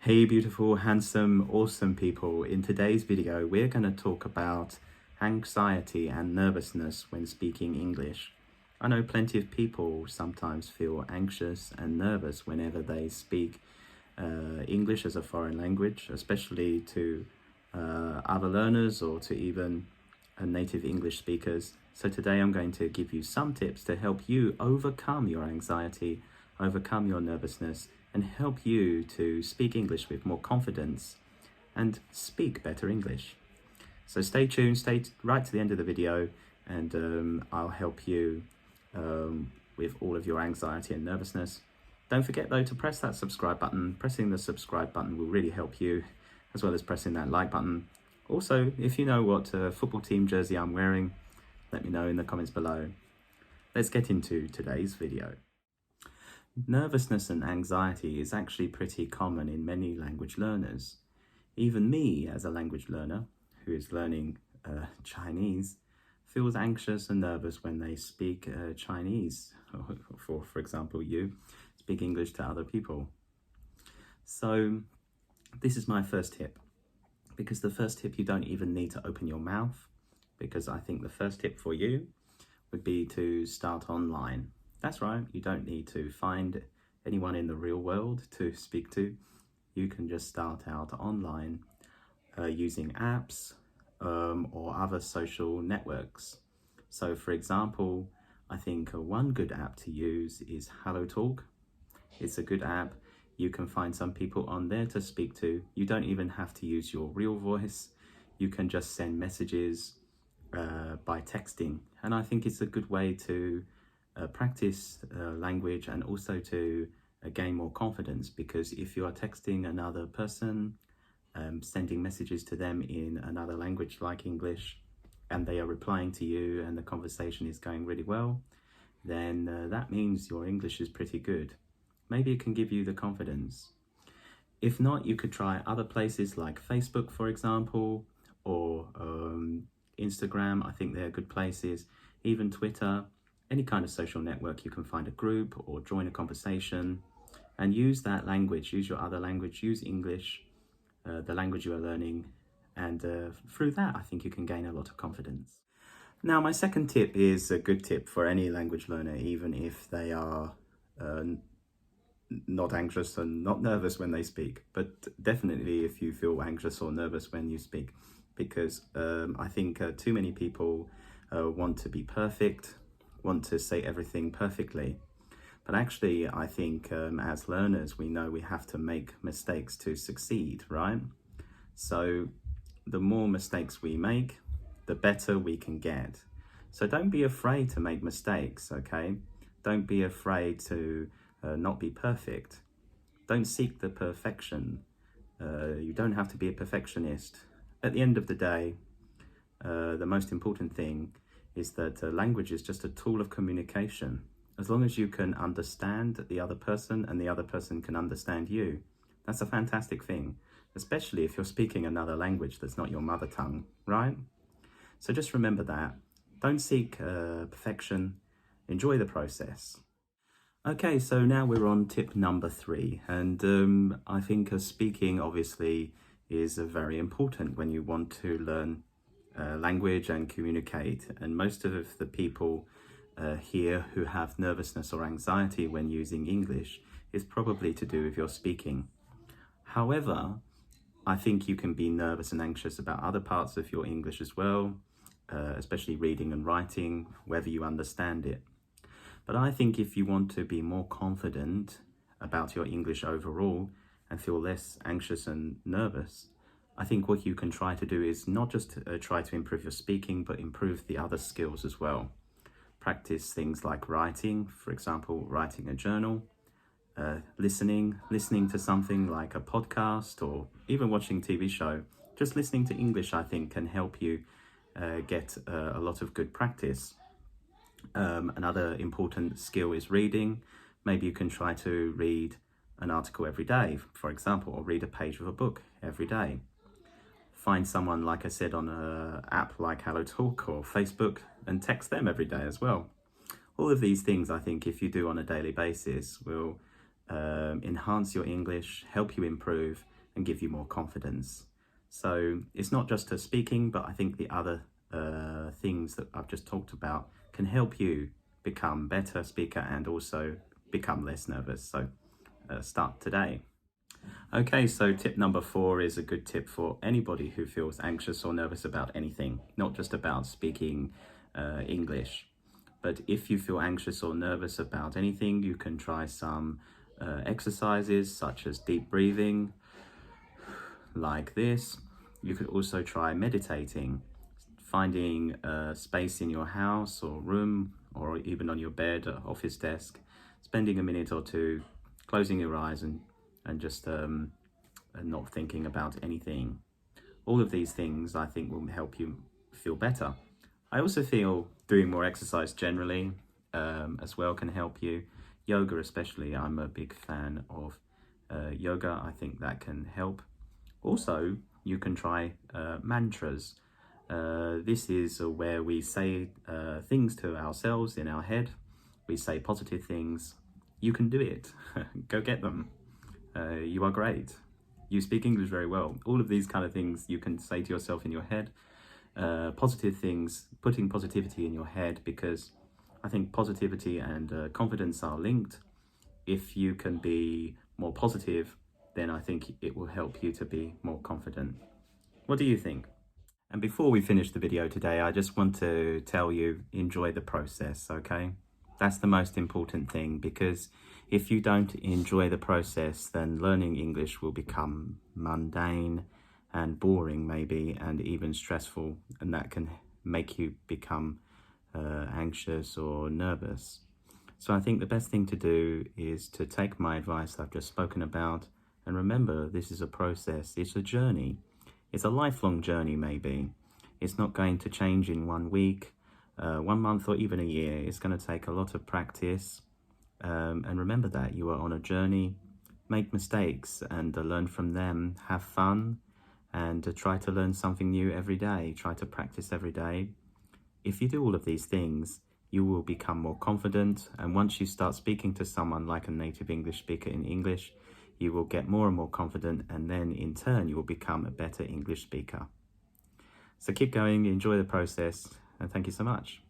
Hey beautiful, handsome, awesome people. In today's video, we're going to talk about anxiety and nervousness when speaking English. I know plenty of people sometimes feel anxious and nervous whenever they speak English as a foreign language, especially to other learners or to even native English speakers. So today I'm going to give you some tips to help you overcome your anxiety, overcome your nervousness, and help you to speak English with more confidence and speak better English. So stay tuned, stay right to the end of the video, and I'll help you with all of your anxiety and nervousness. Don't forget though to press that subscribe button. Pressing the subscribe button will really help you, as well as pressing that like button. Also, if you know what football team jersey I'm wearing, let me know in the comments below. Let's get into today's video. Nervousness and anxiety is actually pretty common in many language learners. Even me, as a language learner who is learning Chinese, feels anxious and nervous when they speak Chinese, or for example, you speak English to other people. So this is my first tip, because the first tip, you don't even need to open your mouth, because I think the first tip for you would be to start online. That's right, you don't need to find anyone in the real world to speak to. You can just start out online using apps or other social networks. So for example, I think one good app to use is HelloTalk. It's a good app. You can find some people on there to speak to. You don't even have to use your real voice. You can just send messages by texting. And I think it's a good way to practice language and also to gain more confidence, because if you are texting another person, sending messages to them in another language like English, and they are replying to you and the conversation is going really well, then that means your English is pretty good. Maybe it can give you the confidence. If not, you could try other places like Facebook, for example, or Instagram. I think they're good places. Even Twitter, any kind of social network, you can find a group or join a conversation and use that language, use your other language, use English, the language you are learning, and through that I think you can gain a lot of confidence. Now my second tip is a good tip for any language learner, even if they are not anxious and not nervous when they speak, but definitely if you feel anxious or nervous when you speak, because I think too many people want to be perfect, want to say everything perfectly. But actually, I think as learners, we know we have to make mistakes to succeed, right? So the more mistakes we make, the better we can get. So don't be afraid to make mistakes, okay? Don't be afraid to not be perfect. Don't seek the perfection. You don't have to be a perfectionist. At the end of the day, the most important thing is that language is just a tool of communication. As long as you can understand the other person and the other person can understand you, that's a fantastic thing, especially if you're speaking another language that's not your mother tongue, right? So just remember that. Don't seek perfection. Enjoy the process. Okay, so now we're on tip number 3, and I think speaking obviously is very important when you want to learn language and communicate, and most of the people here who have nervousness or anxiety when using English is probably to do with your speaking. However, I think you can be nervous and anxious about other parts of your English as well, especially reading and writing, whether you understand it. But I think if you want to be more confident about your English overall and feel less anxious and nervous, I think what you can try to do is not just try to improve your speaking, but improve the other skills as well. Practice things like writing, for example, writing a journal, listening to something like a podcast, or even watching a TV show. Just listening to English, I think, can help you get a lot of good practice. Another important skill is reading. Maybe you can try to read an article every day, for example, or read a page of a book every day. Find someone, like I said, on an app like HelloTalk or Facebook and text them every day as well. All of these things, I think, if you do on a daily basis, will enhance your English, help you improve, and give you more confidence. So it's not just the speaking, but I think the other things that I've just talked about can help you become better speaker and also become less nervous. So start today. Okay, so tip number 4 is a good tip for anybody who feels anxious or nervous about anything, not just about speaking English. But if you feel anxious or nervous about anything, you can try some exercises such as deep breathing, like this. You could also try meditating, finding a space in your house or room, or even on your bed or office desk, spending a minute or two, closing your eyes and just not thinking about anything. All of these things I think will help you feel better. I also feel doing more exercise generally as well can help you. Yoga especially, I'm a big fan of yoga. I think that can help. Also, you can try mantras. This is where we say things to ourselves in our head. We say positive things. You can do it. Go get them. You are great. You speak English very well. All of these kind of things you can say to yourself in your head. Positive things, putting positivity in your head, because I think positivity and confidence are linked. If you can be more positive, then I think it will help you to be more confident. What do you think? And before we finish the video today, I just want to tell you, enjoy the process, okay? That's the most important thing, because if you don't enjoy the process, then learning English will become mundane and boring maybe, and even stressful, and that can make you become anxious or nervous. So I think the best thing to do is to take my advice I've just spoken about, and remember, this is a process, it's a journey. It's a lifelong journey maybe. It's not going to change in 1 week, 1 month, or even a year. It's going to take a lot of practice. And remember that you are on a journey. Make mistakes and learn from them. Have fun and try to learn something new every day. Try to practice every day. If you do all of these things, you will become more confident. And once you start speaking to someone like a native English speaker in English, you will get more and more confident, and then in turn you will become a better English speaker. So keep going, enjoy the process, and thank you so much.